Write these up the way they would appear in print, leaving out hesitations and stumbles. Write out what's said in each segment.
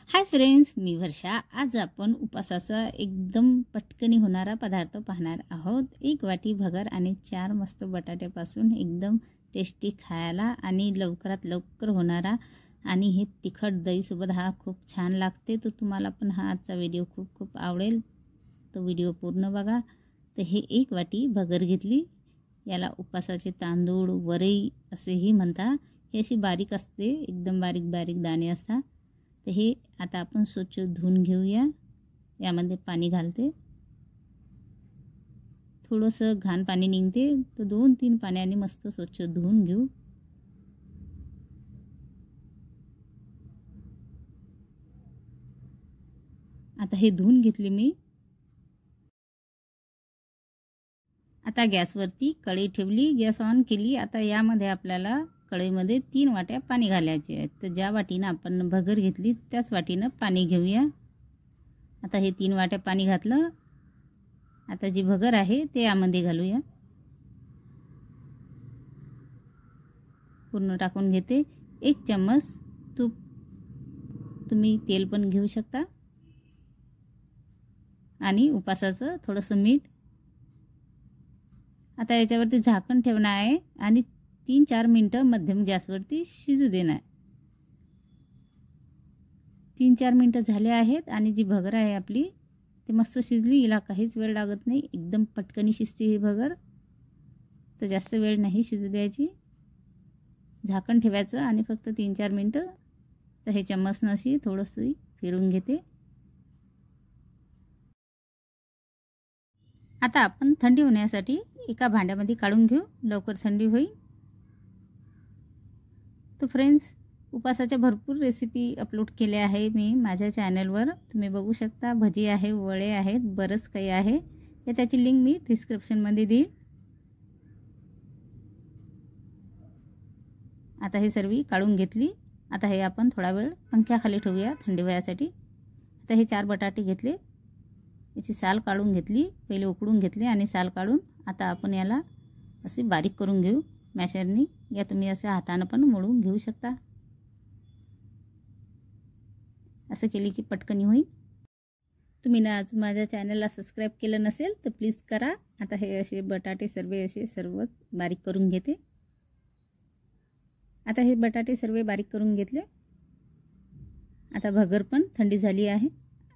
Hi friends, मी वर्षा। आज आपण उपासाचा एकदम पटकनी होणारा पदार्थ पाहणार आहोत। 1 वाटी भगर आणि 4 मस्त बटाट्यापासून एकदम टेस्टी खायला आणि लवकरात लवकर होणारा आणि हे तिखट दही सोबत हा खूप छान लागते। तो तुम्हाला पण हा आजचा व्हिडिओ खूप आवडेल, तो व्हिडिओ पूर्ण बघा। तर हे 1 वाटी भगर घेतली। याला उपासाचे तांदूळ वरई असेही म्हणतात। हे अशी बारीक असते, एकदम बारीक बारीक दाणे असतात। तर हे आता आपण स्वच्छ धुवून घेऊया। यामध्ये पाणी घालते, थोडंसं घाण पाणी निघते, तर 2-3 पाण्याने मस्त स्वच्छ धुवून घेऊ। आता हे धुवून घेतले मी। आता गॅसवरती कढई ठेवली, गॅस ऑन केली। आता यामध्ये आपल्याला कढईमध्ये 3 वाट्या पाणी घालायचे आहे। तर ज्या वाटीनं आपण भगर घेतली त्याच वाटीनं पाणी घेऊया। आता हे 3 वाट्या पाणी घातलं। आता जी भगर आहे ते यामध्ये घालूया। पूर्ण टाकून घेते। 1 चम्मच तूप, तुम्ही तेल पण घेऊ शकता, आणि उपासाचं थोडंसं मीठ। आता याच्यावरती झाकण ठेवणार आहे आणि 3-4 मिनिटं मध्यम गॅसवरती शिजू देणार। 3-4 मिनिटं झाले आहेत आणि जी भगर आहे आपली ती मस्त शिजली। हिला काहीच वेळ लागत नाही, एकदम पटकनी शिजते ही भगर। तर जास्त वेळ नाही शिजू द्यायची, झाकण ठेवायचं आणि फक्त 3-4 मिनिटं। तर हे चम्मचनं अशी थोडंसं फिरून घेते। आता आपण थंडी होण्यासाठी एका भांड्यामध्ये काढून घेऊ, लवकर थंडी होईल। तो फ्रेंड्स, उपासाच्या भरपूर रेसिपी अपलोड केल्या आहे मी माझ्या चॅनलवर, तुम्ही बघू शकता। भजी आहे, वडे आहेत, बरंच काही आहे। त्याची लिंक मी डिस्क्रिप्शनमध्ये देईल। आता हे सर्व काढून घेतली। आता हे आपण थोडा वेळ पंख्याखाली ठेवूया थंडी व्हायसाठी। आता हे 4 बटाटे घेतले, याची साल काढून घेतली, पहिले उकडून घेतले आणि साल काढून आता आपण याला असे बारीक करून घेऊ मॅशरनी, या तुम्ही असे हाताने पण मोडून घेऊ शकता। असं केली की पटकन होईल। तुम्ही ना आज माझ्या चॅनलला सबस्क्राइब केलं नसेल तर प्लीज करा। आता हे असे बटाटे सर्व बारीक करून घेते। आता हे बटाटे सर्व बारीक करून घेतले। आता भगर पण थंडी झाली आहे।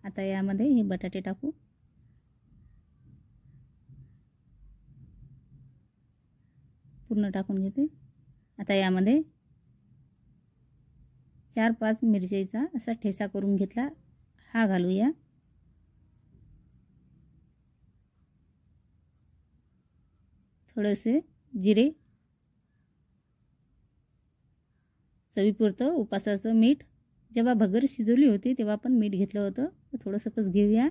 आता यामध्ये हे बटाटे टाकू। पूर्ण टाकून घेते। आता यामध्ये 4-5 मिरचीचा असा ठेचा करून घेतला, हा घालूया। थोडेसे जिरे, चवीपुरतं उपासाचं मीठ। जेव्हा भगर शिजवली होती तेव्हा पण मीठ घेतलं होतं, तर थोडंसं कस घेऊया।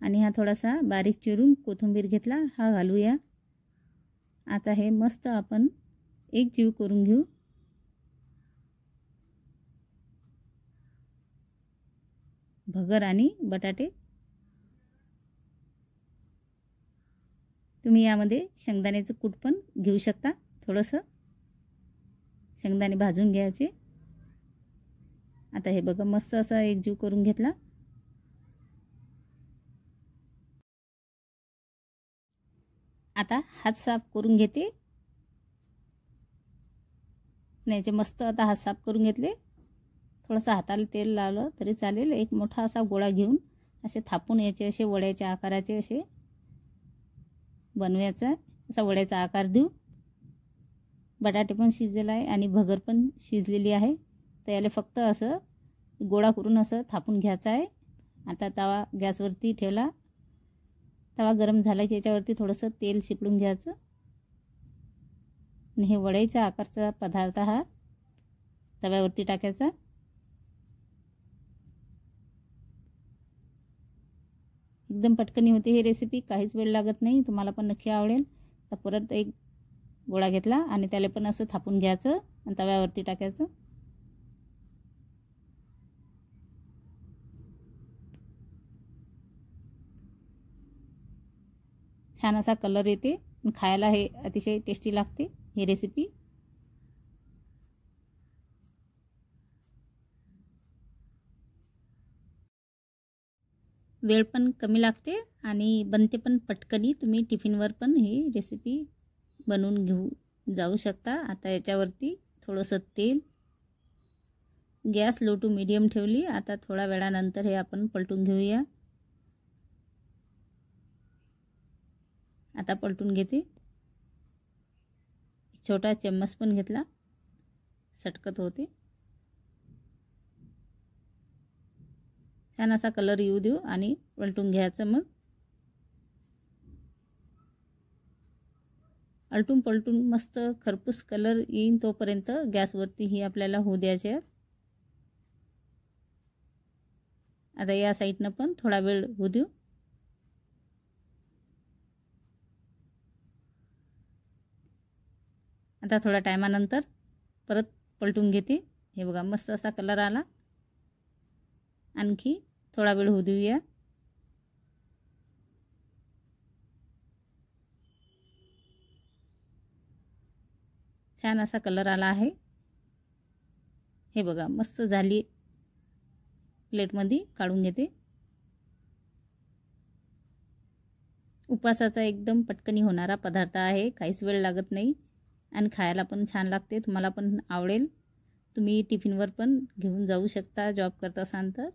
आणि हा थोडासा बारीक चिरून कोथिंबीर घेतला, हा घालूया। आता हे मस्त आपण एक जीव करून घेऊ। भगर आणि बटाटे। तुम्ही यामध्ये शेंगदाण्याचं कूट पण घेऊ शकता, थोडंसं शेंगदाणे भाजून घ्यायचे। आता हे बघा मस्त असा एक जीव करून घेतला। आता हात साफ करून घेते। याचे मस्त आता हात साफ करून घेतले। थोडंसं हाताला तेल लावलं तरी चालेल। एक मोठा असा गोळा घेऊन असे थापून याचे असे वड्याच्या आकाराचे असे बनवायचा, असा वड्याचा आकार देऊ। बटाटे पण शिजलेला आहे आणि भगर पण शिजलेली आहे। तर याला फक्त असं गोळा करून असं थापून घ्यायचं आहे। आता तवा गॅसवरती ठेवला, तवा गरम झाला की याच्यावरती थोडंसं तेल शिपडून घ्यायचं आणि हे वड्याच्या आकारचा पदार्थ हा तव्यावरती टाकायचा। एकदम पटकनी होते ही रेसिपी, काहीच वेळ लागत नाही, तुम्हाला पण नक्की आवडेल। तर परत एक गोळा घेतला आणि त्याला पण असं थापून घ्यायचं आणि तव्यावरती टाकायचं। छान असा कलर येते, खायला हे अतिशय टेस्टी लागते ही रेसिपी। वेळ पण कमी लागते आणि बनते पण पटकनी. तुम्ही टिफिनवर पण ही रेसिपी बनवून घेऊ जाऊ शकता. आता याच्यावरती थोडंसं तेल, गॅस लो टू मीडियम ठेवली. आता थोड्या वेळानंतर हे आपण पलटून घेऊया. आता पलटून घेते. छोटा चम्मच पण घेतला, सटकत होते. छान असा कलर येऊ देऊ आणि पलटून घ्यायचं. मग आलटून पलटून मस्त खरपूस कलर येईन तोपर्यंत गॅसवरती ही आपल्याला होऊ द्यायचे. आता या साईडनं पण थोडा वेळ होऊ देऊ. आता थोड्या टायमानंतर परत पलटून घेते. हे बघा मस्त असा कलर आला. आणखी थोडा वेळ होऊ देऊया. छान असा कलर आला आहे. हे बघा मस्त झाली. प्लेटमध्ये काढून घेते. उपासाचा एकदम पटकनी होणारा पदार्थ आहे. काहीच वेळ लागत नाही आणि खायला पण छान लागते. तुम्हाला पण आवडेल. तुम्ही टिफिनवर पण घेऊन जाऊ शकता जॉब करत असाल तर.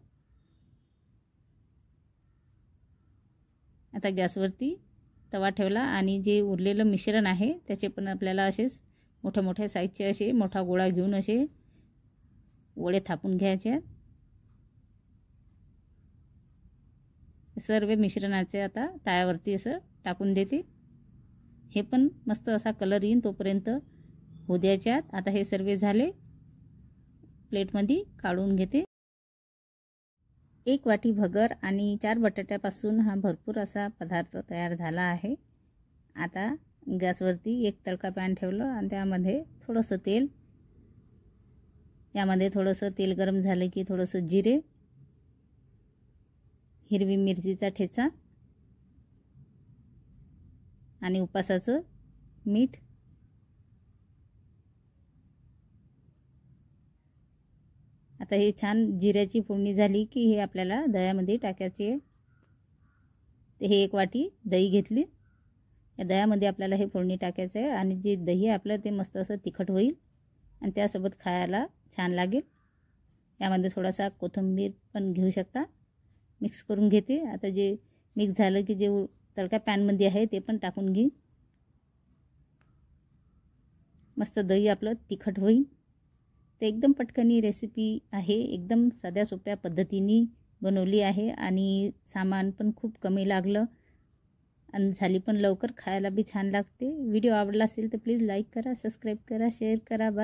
आता गॅसवरती तवा ठेवला आणि जे उरलेलं मिश्रण आहे त्याचे पण आपल्याला असेच मोठ्या मोठ्या साईजचे असे मोठा गोळा घेऊन असे वडे थापून घ्यायचे. सर्व मिश्रणाचे आता तव्यावरती असं टाकून देते. हे पण मस्त असा कलर येईन तोपर्यंत होऊ द्यायच्यात. आता हे सर्व झाले. प्लेटमध्ये काढून घेते. 1 वाटी भगर आणि 4 बटाट्यापासून हा भरपूर असा पदार्थ तयार झाला आहे. आता गॅसवरती एक तडका पॅन ठेवलं आणि त्यामध्ये थोडंसं तेल. यामध्ये थोडंसं तेल गरम झालं की थोडंसं जिरे, हिरवी मिरचीचा ठेचा आणि उपासाचं मीठ. आता हे छान जिऱ्याची फोडणी झाली की हे आपल्याला दह्यामध्ये टाकायचे आहे. ते हे 1 वाटी दही घेतली. या दह्यामध्ये आपल्याला हे फोडणी टाकायचं आहे आणि जे दही आपलं ते मस्त असं तिखट होईल आणि त्यासोबत खायला छान लागेल. यामध्ये थोडासा कोथिंबीर पण घेऊ शकता. मिक्स करून घेते. आता जे मिक्स झालं की जे तडका पॅनमध्ये आहे ते पण टाकून घेईन. मस्त दही आपलं तिखट होईल. ते एकदम पटकनी रेसिपी आहे. एकदम साध्या सोप्या पद्धतीने बनवली आहे आणि सामान पण खूप कमी लागलं आणि झाली पण लवकर. खायला बी छान लागते. व्हिडिओ आवडला असेल तर प्लीज लाईक करा, सबस्क्राईब करा, शेअर करा. बाय.